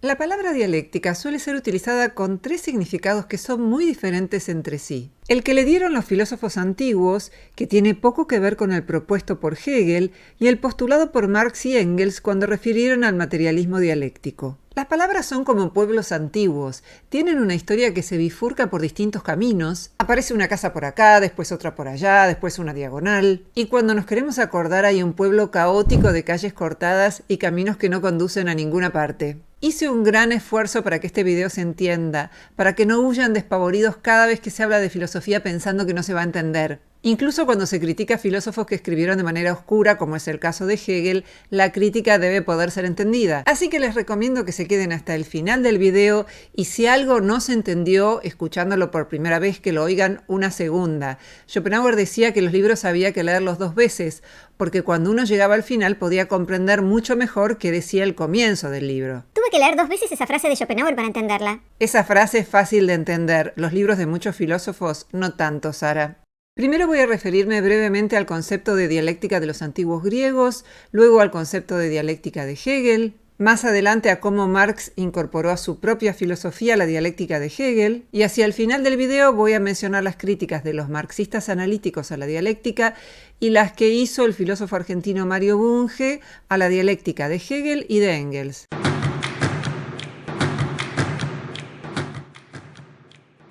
La palabra dialéctica suele ser utilizada con tres significados que son muy diferentes entre sí. El que le dieron los filósofos antiguos, que tiene poco que ver con el propuesto por Hegel, y el postulado por Marx y Engels cuando refirieron al materialismo dialéctico. Las palabras son como pueblos antiguos, tienen una historia que se bifurca por distintos caminos. Aparece una casa por acá, después otra por allá, después una diagonal. Y cuando nos queremos acordar hay un pueblo caótico de calles cortadas y caminos que no conducen a ninguna parte. Hice un gran esfuerzo para que este video se entienda, para que no huyan despavoridos cada vez que se habla de filosofía pensando que no se va a entender. Incluso cuando se critica a filósofos que escribieron de manera oscura, como es el caso de Hegel, la crítica debe poder ser entendida. Así que les recomiendo que se queden hasta el final del video y si algo no se entendió escuchándolo por primera vez, que lo oigan una segunda. Schopenhauer decía que los libros había que leerlos 2 veces, porque cuando uno llegaba al final podía comprender mucho mejor qué decía el comienzo del libro. Tuve que leer 2 veces esa frase de Schopenhauer para entenderla. Esa frase es fácil de entender, los libros de muchos filósofos no tanto, Sara. Primero voy a referirme brevemente al concepto de dialéctica de los antiguos griegos, luego al concepto de dialéctica de Hegel, más adelante a cómo Marx incorporó a su propia filosofía la dialéctica de Hegel, y hacia el final del video voy a mencionar las críticas de los marxistas analíticos a la dialéctica y las que hizo el filósofo argentino Mario Bunge a la dialéctica de Hegel y de Engels.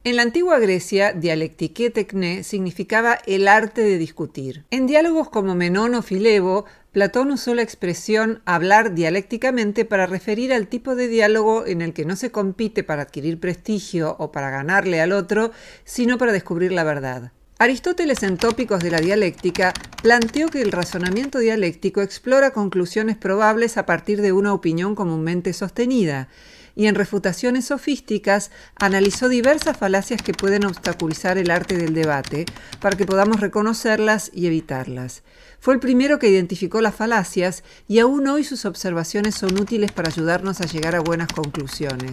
En la antigua Grecia, dialectike tekne significaba el arte de discutir. En diálogos como Menón o Filebo, Platón usó la expresión hablar dialécticamente para referir al tipo de diálogo en el que no se compite para adquirir prestigio o para ganarle al otro, sino para descubrir la verdad. Aristóteles, en Tópicos de la dialéctica, planteó que el razonamiento dialéctico explora conclusiones probables a partir de una opinión comúnmente sostenida, y en Refutaciones sofísticas analizó diversas falacias que pueden obstaculizar el arte del debate para que podamos reconocerlas y evitarlas. Fue el primero que identificó las falacias y aún hoy sus observaciones son útiles para ayudarnos a llegar a buenas conclusiones.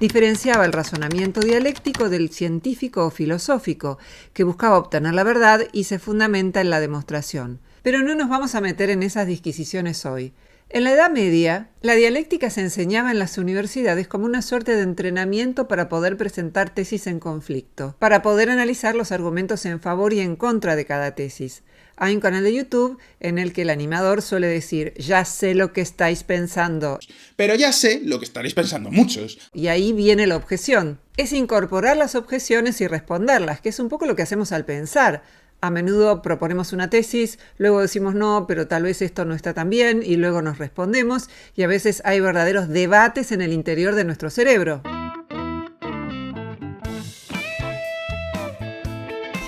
Diferenciaba el razonamiento dialéctico del científico o filosófico, que buscaba obtener la verdad y se fundamenta en la demostración. Pero no nos vamos a meter en esas disquisiciones hoy. En la Edad Media, la dialéctica se enseñaba en las universidades como una suerte de entrenamiento para poder presentar tesis en conflicto, para poder analizar los argumentos en favor y en contra de cada tesis. Hay un canal de YouTube en el que el animador suele decir, ya sé lo que estáis pensando. Pero ya sé lo que estaréis pensando muchos. Y ahí viene la objeción. Es incorporar las objeciones y responderlas, que es un poco lo que hacemos al pensar. A menudo proponemos una tesis, luego decimos no, pero tal vez esto no está tan bien, y luego nos respondemos, y a veces hay verdaderos debates en el interior de nuestro cerebro.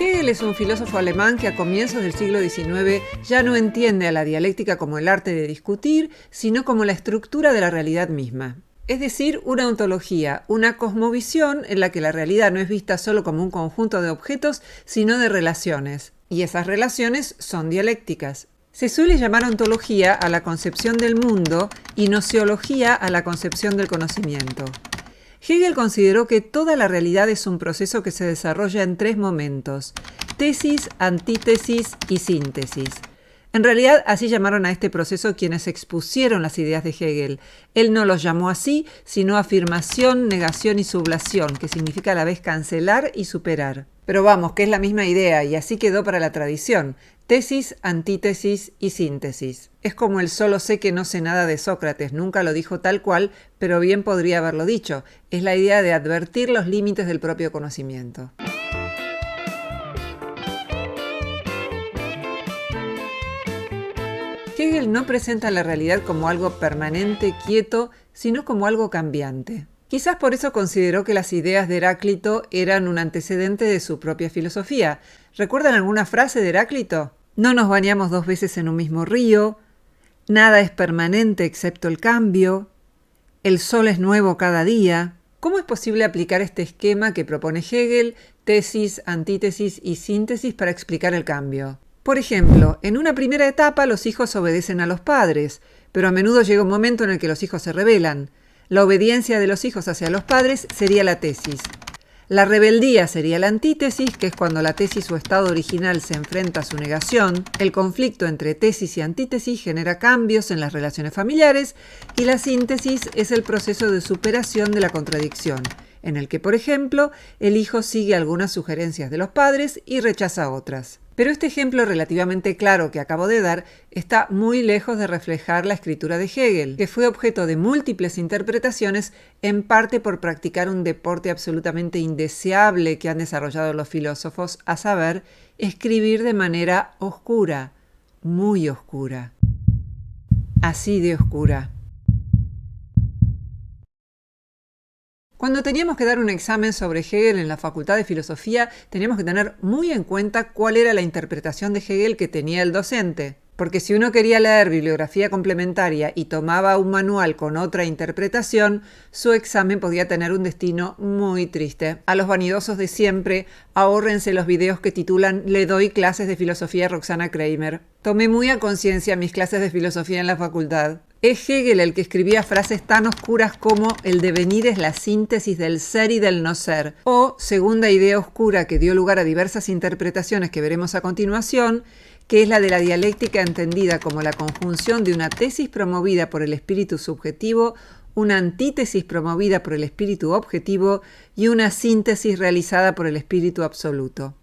Hegel es un filósofo alemán que a comienzos del siglo XIX ya no entiende a la dialéctica como el arte de discutir, sino como la estructura de la realidad misma. Es decir, una ontología, una cosmovisión en la que la realidad no es vista solo como un conjunto de objetos, sino de relaciones. Y esas relaciones son dialécticas. Se suele llamar ontología a la concepción del mundo y nociología a la concepción del conocimiento. Hegel consideró que toda la realidad es un proceso que se desarrolla en 3 momentos: tesis, antítesis y síntesis. En realidad, así llamaron a este proceso quienes expusieron las ideas de Hegel. Él no los llamó así, sino afirmación, negación y sublación, que significa a la vez cancelar y superar. Pero vamos, que es la misma idea, y así quedó para la tradición. Tesis, antítesis y síntesis. Es como el solo sé que no sé nada de Sócrates, nunca lo dijo tal cual, pero bien podría haberlo dicho. Es la idea de advertir los límites del propio conocimiento. Hegel no presenta la realidad como algo permanente, quieto, sino como algo cambiante. Quizás por eso consideró que las ideas de Heráclito eran un antecedente de su propia filosofía. ¿Recuerdan alguna frase de Heráclito? No nos bañamos 2 veces en un mismo río, nada es permanente excepto el cambio, el sol es nuevo cada día. ¿Cómo es posible aplicar este esquema que propone Hegel, tesis, antítesis y síntesis para explicar el cambio? Por ejemplo, en una primera etapa los hijos obedecen a los padres, pero a menudo llega un momento en el que los hijos se rebelan. La obediencia de los hijos hacia los padres sería la tesis. La rebeldía sería la antítesis, que es cuando la tesis o estado original se enfrenta a su negación. El conflicto entre tesis y antítesis genera cambios en las relaciones familiares y la síntesis es el proceso de superación de la contradicción, en el que, por ejemplo, el hijo sigue algunas sugerencias de los padres y rechaza otras. Pero este ejemplo relativamente claro que acabo de dar está muy lejos de reflejar la escritura de Hegel, que fue objeto de múltiples interpretaciones, en parte por practicar un deporte absolutamente indeseable que han desarrollado los filósofos, a saber, escribir de manera oscura, muy oscura. Así de oscura. Cuando teníamos que dar un examen sobre Hegel en la Facultad de Filosofía, teníamos que tener muy en cuenta cuál era la interpretación de Hegel que tenía el docente. Porque si uno quería leer bibliografía complementaria y tomaba un manual con otra interpretación, su examen podía tener un destino muy triste. A los vanidosos de siempre, ahórrense los videos que titulan «Le doy clases de filosofía a Roxana Kramer». Tomé muy a conciencia mis clases de filosofía en la facultad. Es Hegel el que escribía frases tan oscuras como «el devenir es la síntesis del ser y del no ser», o, segunda idea oscura que dio lugar a diversas interpretaciones que veremos a continuación, que es la de la dialéctica entendida como la conjunción de una tesis promovida por el espíritu subjetivo, una antítesis promovida por el espíritu objetivo y una síntesis realizada por el espíritu absoluto.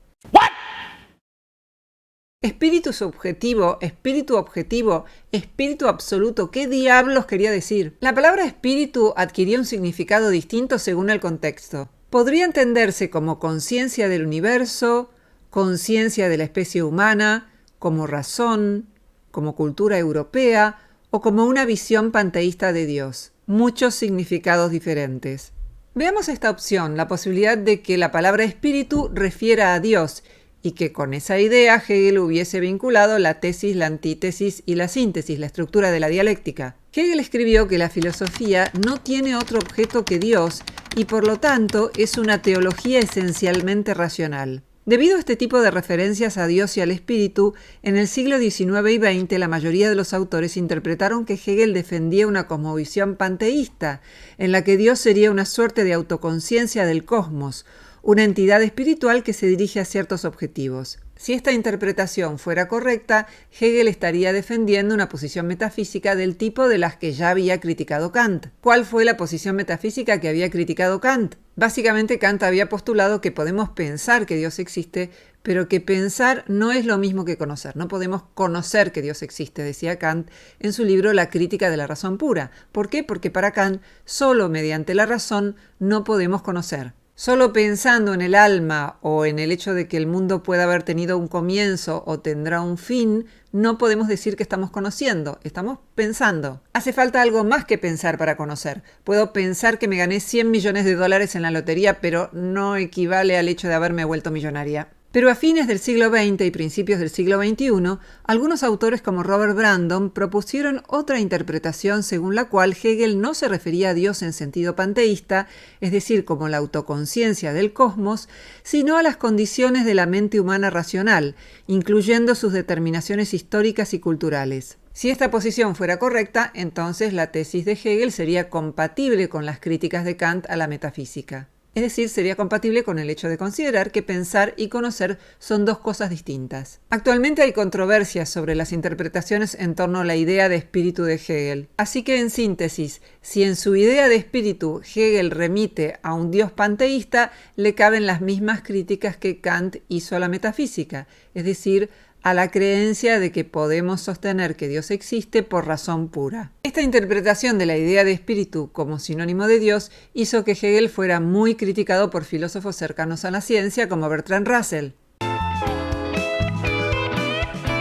Espíritu subjetivo, espíritu objetivo, espíritu absoluto, ¿qué diablos quería decir? La palabra espíritu adquirió un significado distinto según el contexto. Podría entenderse como conciencia del universo, conciencia de la especie humana, como razón, como cultura europea o como una visión panteísta de Dios. Muchos significados diferentes. Veamos esta opción, la posibilidad de que la palabra espíritu refiera a Dios y que con esa idea Hegel hubiese vinculado la tesis, la antítesis y la síntesis, la estructura de la dialéctica. Hegel escribió que la filosofía no tiene otro objeto que Dios y por lo tanto es una teología esencialmente racional. Debido a este tipo de referencias a Dios y al espíritu, en el siglo XIX y XX la mayoría de los autores interpretaron que Hegel defendía una cosmovisión panteísta, en la que Dios sería una suerte de autoconciencia del cosmos, una entidad espiritual que se dirige a ciertos objetivos. Si esta interpretación fuera correcta, Hegel estaría defendiendo una posición metafísica del tipo de las que ya había criticado Kant. ¿Cuál fue la posición metafísica que había criticado Kant? Básicamente Kant había postulado que podemos pensar que Dios existe, pero que pensar no es lo mismo que conocer. No podemos conocer que Dios existe, decía Kant en su libro La crítica de la razón pura. ¿Por qué? Porque para Kant, solo mediante la razón no podemos conocer. Solo pensando en el alma o en el hecho de que el mundo pueda haber tenido un comienzo o tendrá un fin, no podemos decir que estamos conociendo, estamos pensando. Hace falta algo más que pensar para conocer. Puedo pensar que me gané $100 millones en la lotería, pero no equivale al hecho de haberme vuelto millonaria. Pero a fines del siglo XX y principios del siglo XXI, algunos autores como Robert Brandon propusieron otra interpretación según la cual Hegel no se refería a Dios en sentido panteísta, es decir, como la autoconciencia del cosmos, sino a las condiciones de la mente humana racional, incluyendo sus determinaciones históricas y culturales. Si esta posición fuera correcta, entonces la tesis de Hegel sería compatible con las críticas de Kant a la metafísica. Es decir, sería compatible con el hecho de considerar que pensar y conocer son dos cosas distintas. Actualmente hay controversias sobre las interpretaciones en torno a la idea de espíritu de Hegel. Así que, en síntesis, si en su idea de espíritu Hegel remite a un Dios panteísta, le caben las mismas críticas que Kant hizo a la metafísica, es decir, a la creencia de que podemos sostener que Dios existe por razón pura. Esta interpretación de la idea de espíritu como sinónimo de Dios hizo que Hegel fuera muy criticado por filósofos cercanos a la ciencia como Bertrand Russell.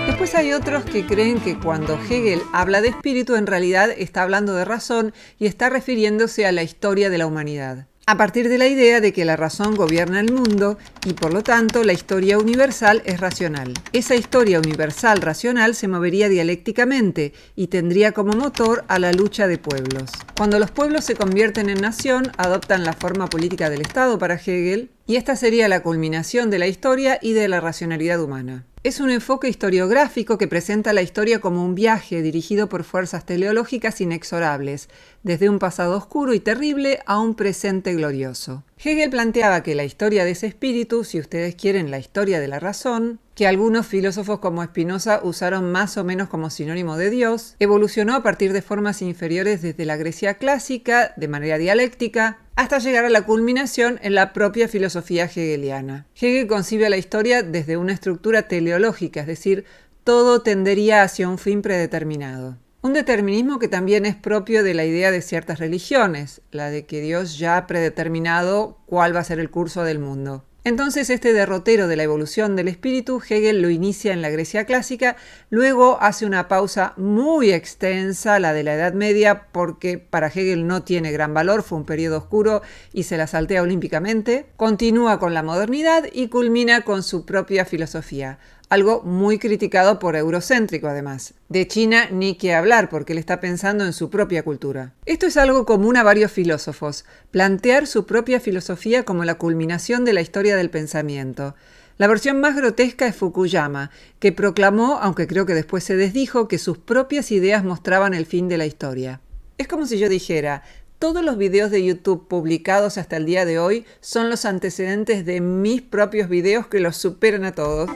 Después hay otros que creen que cuando Hegel habla de espíritu en realidad está hablando de razón y está refiriéndose a la historia de la humanidad, a partir de la idea de que la razón gobierna el mundo y por lo tanto la historia universal es racional. Esa historia universal racional se movería dialécticamente y tendría como motor a la lucha de pueblos. Cuando los pueblos se convierten en nación, adoptan la forma política del Estado para Hegel, y esta sería la culminación de la historia y de la racionalidad humana. Es un enfoque historiográfico que presenta la historia como un viaje dirigido por fuerzas teleológicas inexorables, desde un pasado oscuro y terrible a un presente glorioso. Hegel planteaba que la historia de ese espíritu, si ustedes quieren la historia de la razón, que algunos filósofos como Spinoza usaron más o menos como sinónimo de Dios, evolucionó a partir de formas inferiores desde la Grecia clásica, de manera dialéctica, hasta llegar a la culminación en la propia filosofía hegeliana. Hegel concibe a la historia desde una estructura teleológica, es decir, todo tendería hacia un fin predeterminado. Un determinismo que también es propio de la idea de ciertas religiones, la de que Dios ya ha predeterminado cuál va a ser el curso del mundo. Entonces este derrotero de la evolución del espíritu, Hegel lo inicia en la Grecia clásica, luego hace una pausa muy extensa, la de la Edad Media, porque para Hegel no tiene gran valor, fue un periodo oscuro y se la saltea olímpicamente, continúa con la modernidad y culmina con su propia filosofía. Algo muy criticado por eurocéntrico además. De China ni que hablar porque él está pensando en su propia cultura. Esto es algo común a varios filósofos, plantear su propia filosofía como la culminación de la historia del pensamiento. La versión más grotesca es Fukuyama, que proclamó, aunque creo que después se desdijo, que sus propias ideas mostraban el fin de la historia. Es como si yo dijera: todos los videos de YouTube publicados hasta el día de hoy son los antecedentes de mis propios videos que los superan a todos.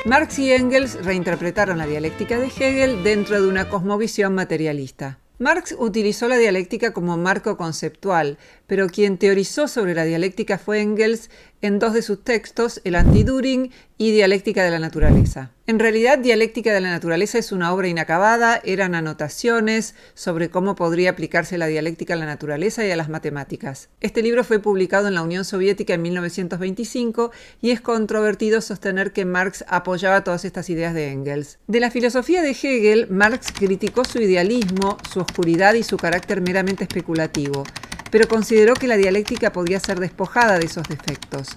Marx y Engels reinterpretaron la dialéctica de Hegel dentro de una cosmovisión materialista. Marx utilizó la dialéctica como marco conceptual, pero quien teorizó sobre la dialéctica fue Engels en dos de sus textos, El Anti-Düring y Dialéctica de la Naturaleza. En realidad, Dialéctica de la Naturaleza es una obra inacabada, eran anotaciones sobre cómo podría aplicarse la dialéctica a la naturaleza y a las matemáticas. Este libro fue publicado en la Unión Soviética en 1925 y es controvertido sostener que Marx apoyaba todas estas ideas de Engels. De la filosofía de Hegel, Marx criticó su idealismo, su oscuridad y su carácter meramente especulativo, pero consideró que la dialéctica podía ser despojada de esos defectos.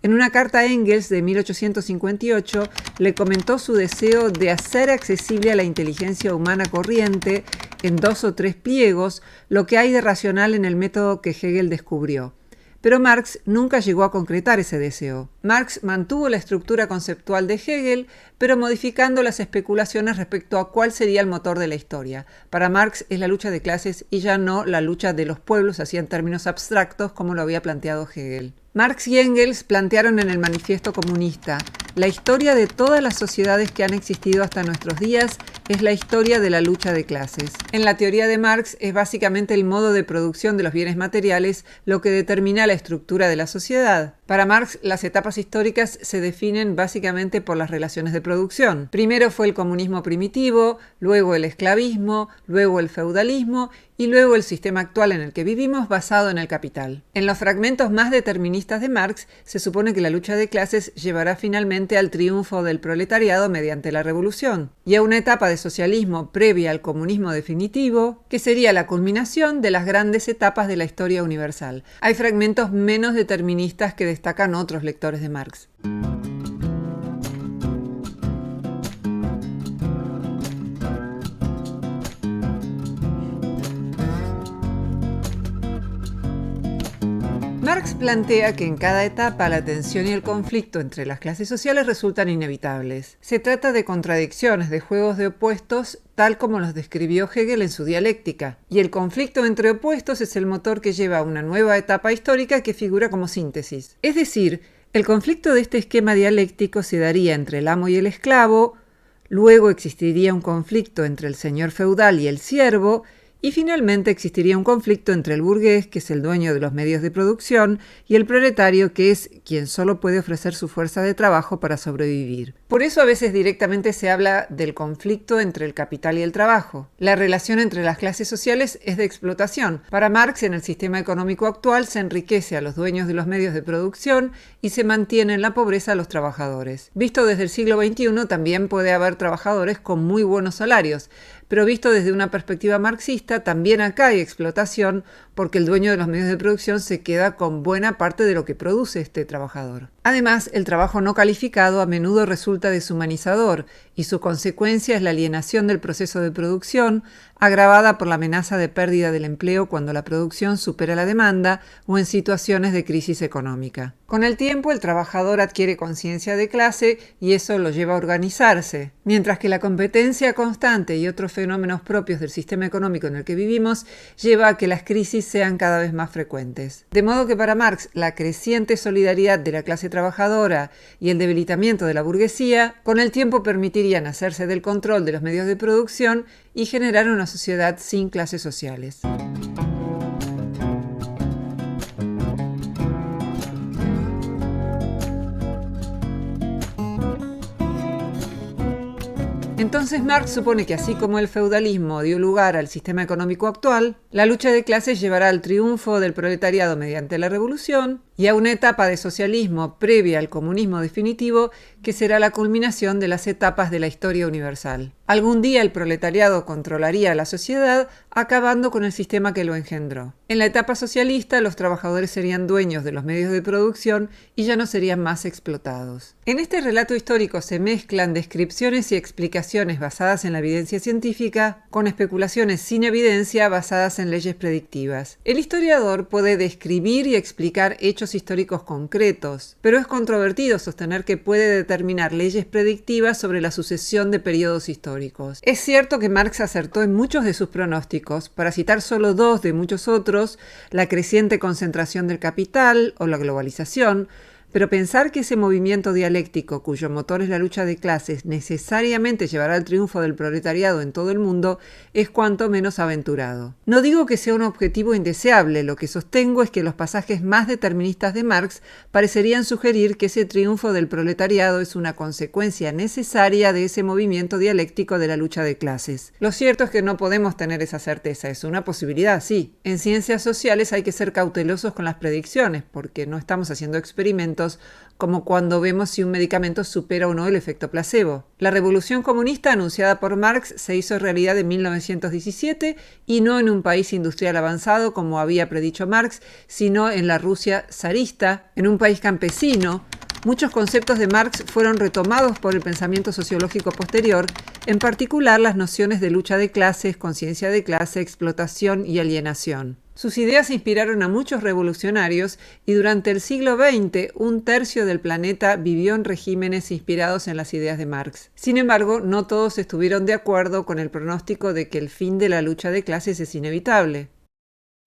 En una carta a Engels de 1858 le comentó su deseo de hacer accesible a la inteligencia humana corriente, en 2 o 3 pliegos, lo que hay de racional en el método que Hegel descubrió. Pero Marx nunca llegó a concretar ese deseo. Marx mantuvo la estructura conceptual de Hegel, pero modificando las especulaciones respecto a cuál sería el motor de la historia. Para Marx es la lucha de clases y ya no la lucha de los pueblos, así en términos abstractos como lo había planteado Hegel. Marx y Engels plantearon en el Manifiesto Comunista: la historia de todas las sociedades que han existido hasta nuestros días es la historia de la lucha de clases. En la teoría de Marx es básicamente el modo de producción de los bienes materiales lo que determina la estructura de la sociedad. Para Marx, las etapas históricas se definen básicamente por las relaciones de producción. Primero fue el comunismo primitivo, luego el esclavismo, luego el feudalismo y luego el sistema actual en el que vivimos basado en el capital. En los fragmentos más deterministas de Marx, se supone que la lucha de clases llevará finalmente al triunfo del proletariado mediante la revolución y a una etapa de socialismo previa al comunismo definitivo, que sería la culminación de las grandes etapas de la historia universal. Hay fragmentos menos deterministas que destacan otros lectores de Marx. Marx plantea que en cada etapa la tensión y el conflicto entre las clases sociales resultan inevitables. Se trata de contradicciones, de juegos de opuestos, tal como los describió Hegel en su dialéctica. Y el conflicto entre opuestos es el motor que lleva a una nueva etapa histórica que figura como síntesis. Es decir, el conflicto de este esquema dialéctico se daría entre el amo y el esclavo, luego existiría un conflicto entre el señor feudal y el siervo, y finalmente existiría un conflicto entre el burgués, que es el dueño de los medios de producción, y el proletario, que es quien solo puede ofrecer su fuerza de trabajo para sobrevivir. Por eso a veces directamente se habla del conflicto entre el capital y el trabajo. La relación entre las clases sociales es de explotación. Para Marx, en el sistema económico actual se enriquece a los dueños de los medios de producción y se mantiene en la pobreza a los trabajadores. Visto desde el siglo XXI, también puede haber trabajadores con muy buenos salarios, pero visto desde una perspectiva marxista, también acá hay explotación porque el dueño de los medios de producción se queda con buena parte de lo que produce este trabajador. Además, el trabajo no calificado a menudo resulta deshumanizador y su consecuencia es la alienación del proceso de producción, agravada por la amenaza de pérdida del empleo cuando la producción supera la demanda o en situaciones de crisis económica. Con el tiempo, el trabajador adquiere conciencia de clase y eso lo lleva a organizarse, mientras que la competencia constante y otros fenómenos propios del sistema económico en el que vivimos lleva a que las crisis sean cada vez más frecuentes. De modo que para Marx, la creciente solidaridad de la clase trabajadora y el debilitamiento de la burguesía, con el tiempo permitirían hacerse del control de los medios de producción y generar una sociedad sin clases sociales. Entonces Marx supone que así como el feudalismo dio lugar al sistema económico actual, la lucha de clases llevará al triunfo del proletariado mediante la revolución y a una etapa de socialismo previa al comunismo definitivo que será la culminación de las etapas de la historia universal. Algún día el proletariado controlaría a la sociedad, acabando con el sistema que lo engendró. En la etapa socialista, los trabajadores serían dueños de los medios de producción y ya no serían más explotados. En este relato histórico se mezclan descripciones y explicaciones basadas en la evidencia científica con especulaciones sin evidencia basadas en leyes predictivas. El historiador puede describir y explicar hechos históricos concretos, pero es controvertido sostener que puede determinar leyes predictivas sobre la sucesión de periodos históricos. Es cierto que Marx acertó en muchos de sus pronósticos, para citar solo dos de muchos otros: la creciente concentración del capital o la globalización, pero pensar que ese movimiento dialéctico, cuyo motor es la lucha de clases, necesariamente llevará al triunfo del proletariado en todo el mundo, es cuanto menos aventurado. No digo que sea un objetivo indeseable, lo que sostengo es que los pasajes más deterministas de Marx parecerían sugerir que ese triunfo del proletariado es una consecuencia necesaria de ese movimiento dialéctico de la lucha de clases. Lo cierto es que no podemos tener esa certeza, es una posibilidad, sí. En ciencias sociales hay que ser cautelosos con las predicciones, porque no estamos haciendo experimentos como cuando vemos si un medicamento supera o no el efecto placebo. La revolución comunista anunciada por Marx se hizo realidad en 1917 y no en un país industrial avanzado como había predicho Marx, sino en la Rusia zarista, en un país campesino. Muchos conceptos de Marx fueron retomados por el pensamiento sociológico posterior, en particular las nociones de lucha de clases, conciencia de clase, explotación y alienación. Sus ideas inspiraron a muchos revolucionarios y durante el siglo XX un tercio del planeta vivió en regímenes inspirados en las ideas de Marx. Sin embargo, no todos estuvieron de acuerdo con el pronóstico de que el fin de la lucha de clases es inevitable.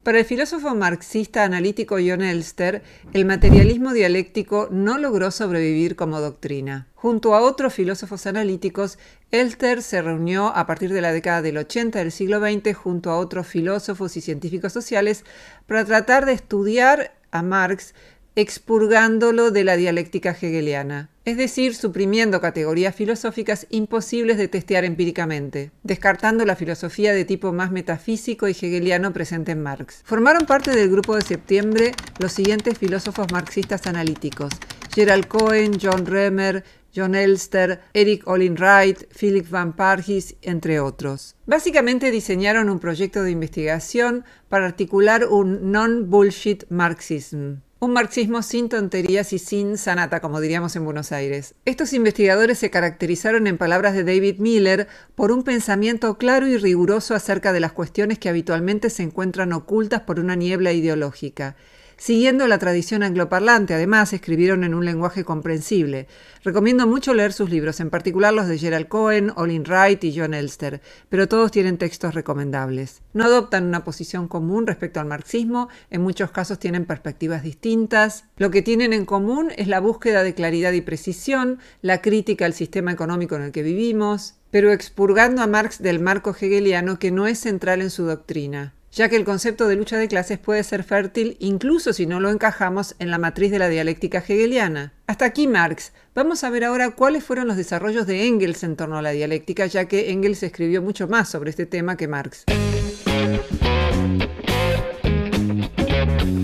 Para el filósofo marxista analítico John Elster, el materialismo dialéctico no logró sobrevivir como doctrina. Junto a otros filósofos analíticos, Elster se reunió a partir de la década del 80 del siglo XX junto a otros filósofos y científicos sociales para tratar de estudiar a Marx expurgándolo de la dialéctica hegeliana, es decir, suprimiendo categorías filosóficas imposibles de testear empíricamente, descartando la filosofía de tipo más metafísico y hegeliano presente en Marx. Formaron parte del grupo de septiembre los siguientes filósofos marxistas analíticos: Gerald Cohen, John Roemer, John Elster, Erik Olin Wright, Philip Van Parijs, entre otros. Básicamente diseñaron un proyecto de investigación para articular un non-bullshit marxism. Un marxismo sin tonterías y sin sanata, como diríamos en Buenos Aires. Estos investigadores se caracterizaron, en palabras de David Miller, por un pensamiento claro y riguroso acerca de las cuestiones que habitualmente se encuentran ocultas por una niebla ideológica. Siguiendo la tradición angloparlante, además, escribieron en un lenguaje comprensible. Recomiendo mucho leer sus libros, en particular los de Gerald Cohen, Olin Wright y John Elster, pero todos tienen textos recomendables. No adoptan una posición común respecto al marxismo, en muchos casos tienen perspectivas distintas. Lo que tienen en común es la búsqueda de claridad y precisión, la crítica al sistema económico en el que vivimos, pero expurgando a Marx del marco hegeliano que no es central en su doctrina, ya que el concepto de lucha de clases puede ser fértil incluso si no lo encajamos en la matriz de la dialéctica hegeliana. Hasta aquí Marx. Vamos a ver ahora cuáles fueron los desarrollos de Engels en torno a la dialéctica, ya que Engels escribió mucho más sobre este tema que Marx.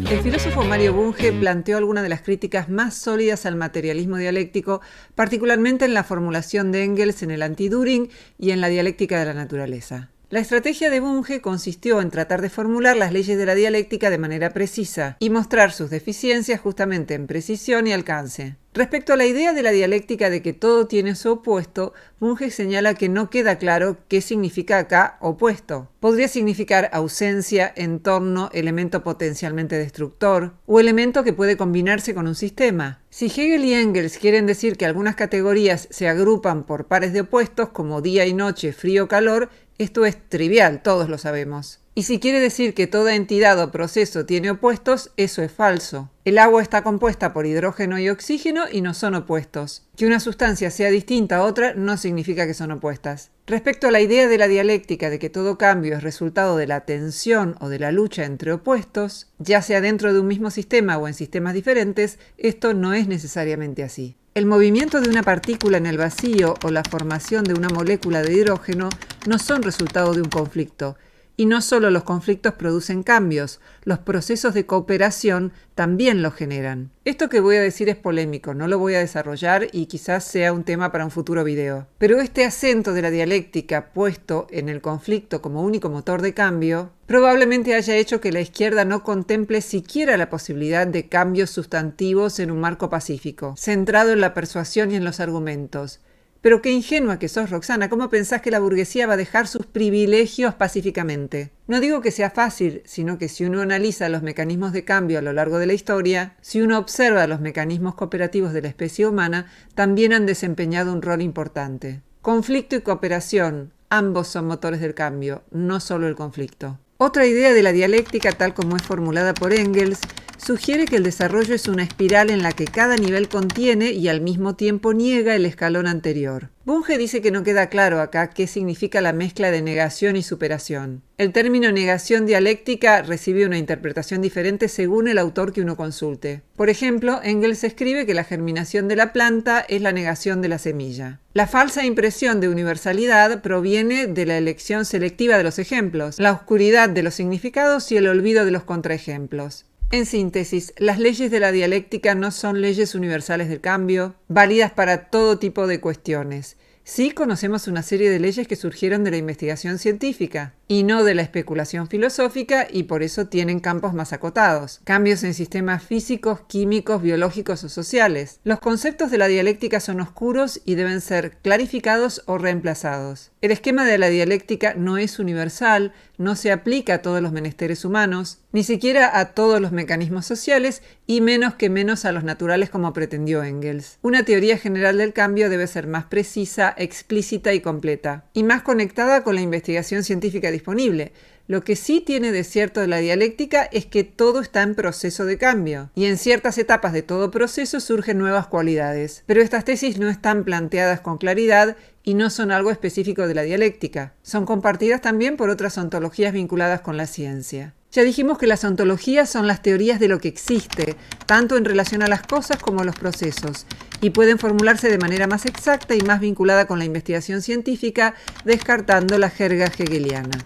El filósofo Mario Bunge planteó algunas de las críticas más sólidas al materialismo dialéctico, particularmente en la formulación de Engels en el Anti-Düring y en la dialéctica de la naturaleza. La estrategia de Bunge consistió en tratar de formular las leyes de la dialéctica de manera precisa y mostrar sus deficiencias justamente en precisión y alcance. Respecto a la idea de la dialéctica de que todo tiene su opuesto, Bunge señala que no queda claro qué significa acá opuesto. Podría significar ausencia, entorno, elemento potencialmente destructor o elemento que puede combinarse con un sistema. Si Hegel y Engels quieren decir que algunas categorías se agrupan por pares de opuestos como día y noche, frío o calor, esto es trivial, todos lo sabemos. Y si quiere decir que toda entidad o proceso tiene opuestos, eso es falso. El agua está compuesta por hidrógeno y oxígeno y no son opuestos. Que una sustancia sea distinta a otra no significa que son opuestas. Respecto a la idea de la dialéctica de que todo cambio es resultado de la tensión o de la lucha entre opuestos, ya sea dentro de un mismo sistema o en sistemas diferentes, esto no es necesariamente así. El movimiento de una partícula en el vacío o la formación de una molécula de hidrógeno no son resultado de un conflicto. Y no solo los conflictos producen cambios, los procesos de cooperación también los generan. Esto que voy a decir es polémico, no lo voy a desarrollar y quizás sea un tema para un futuro video. Pero este acento de la dialéctica puesto en el conflicto como único motor de cambio probablemente haya hecho que la izquierda no contemple siquiera la posibilidad de cambios sustantivos en un marco pacífico, centrado en la persuasión y en los argumentos. Pero qué ingenua que sos, Roxana, ¿cómo pensás que la burguesía va a dejar sus privilegios pacíficamente? No digo que sea fácil, sino que si uno analiza los mecanismos de cambio a lo largo de la historia, si uno observa los mecanismos cooperativos de la especie humana, también han desempeñado un rol importante. Conflicto y cooperación, ambos son motores del cambio, no solo el conflicto. Otra idea de la dialéctica, tal como es formulada por Engels, sugiere que el desarrollo es una espiral en la que cada nivel contiene y al mismo tiempo niega el escalón anterior. Bunge dice que no queda claro acá qué significa la mezcla de negación y superación. El término negación dialéctica recibe una interpretación diferente según el autor que uno consulte. Por ejemplo, Engels escribe que la germinación de la planta es la negación de la semilla. La falsa impresión de universalidad proviene de la elección selectiva de los ejemplos, la oscuridad de los significados y el olvido de los contraejemplos. En síntesis, las leyes de la dialéctica no son leyes universales del cambio, válidas para todo tipo de cuestiones. Sí conocemos una serie de leyes que surgieron de la investigación científica y no de la especulación filosófica y por eso tienen campos más acotados. Cambios en sistemas físicos, químicos, biológicos o sociales. Los conceptos de la dialéctica son oscuros y deben ser clarificados o reemplazados. El esquema de la dialéctica no es universal, no se aplica a todos los menesteres humanos, ni siquiera a todos los mecanismos sociales y menos a los naturales como pretendió Engels. Una teoría general del cambio debe ser más precisa, explícita y completa, y más conectada con la investigación científica disponible. Lo que sí tiene de cierto de la dialéctica es que todo está en proceso de cambio, y en ciertas etapas de todo proceso surgen nuevas cualidades. Pero estas tesis no están planteadas con claridad y no son algo específico de la dialéctica. Son compartidas también por otras ontologías vinculadas con la ciencia. Ya dijimos que las ontologías son las teorías de lo que existe, tanto en relación a las cosas como a los procesos, y pueden formularse de manera más exacta y más vinculada con la investigación científica, descartando la jerga hegeliana.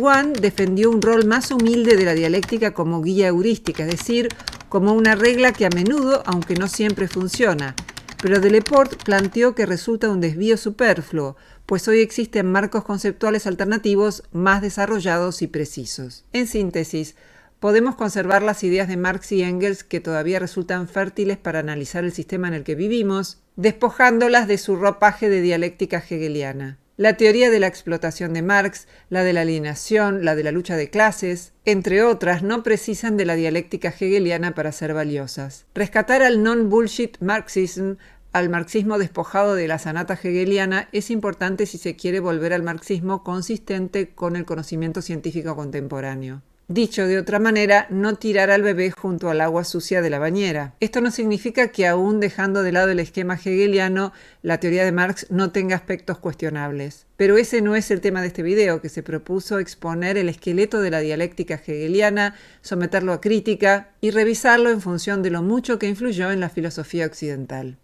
One defendió un rol más humilde de la dialéctica como guía heurística, es decir, como una regla que a menudo, aunque no siempre funciona, pero Delaporte planteó que resulta un desvío superfluo, pues hoy existen marcos conceptuales alternativos más desarrollados y precisos. En síntesis, podemos conservar las ideas de Marx y Engels que todavía resultan fértiles para analizar el sistema en el que vivimos, despojándolas de su ropaje de dialéctica hegeliana. La teoría de la explotación de Marx, la de la alienación, la de la lucha de clases, entre otras, no precisan de la dialéctica hegeliana para ser valiosas. Rescatar al non-bullshit Marxism, al marxismo despojado de la sanata hegeliana, es importante si se quiere volver al marxismo consistente con el conocimiento científico contemporáneo. Dicho de otra manera, no tirar al bebé junto al agua sucia de la bañera. Esto no significa que aún dejando de lado el esquema hegeliano, la teoría de Marx no tenga aspectos cuestionables. Pero ese no es el tema de este video, que se propuso exponer el esqueleto de la dialéctica hegeliana, someterlo a crítica y revisarlo en función de lo mucho que influyó en la filosofía occidental.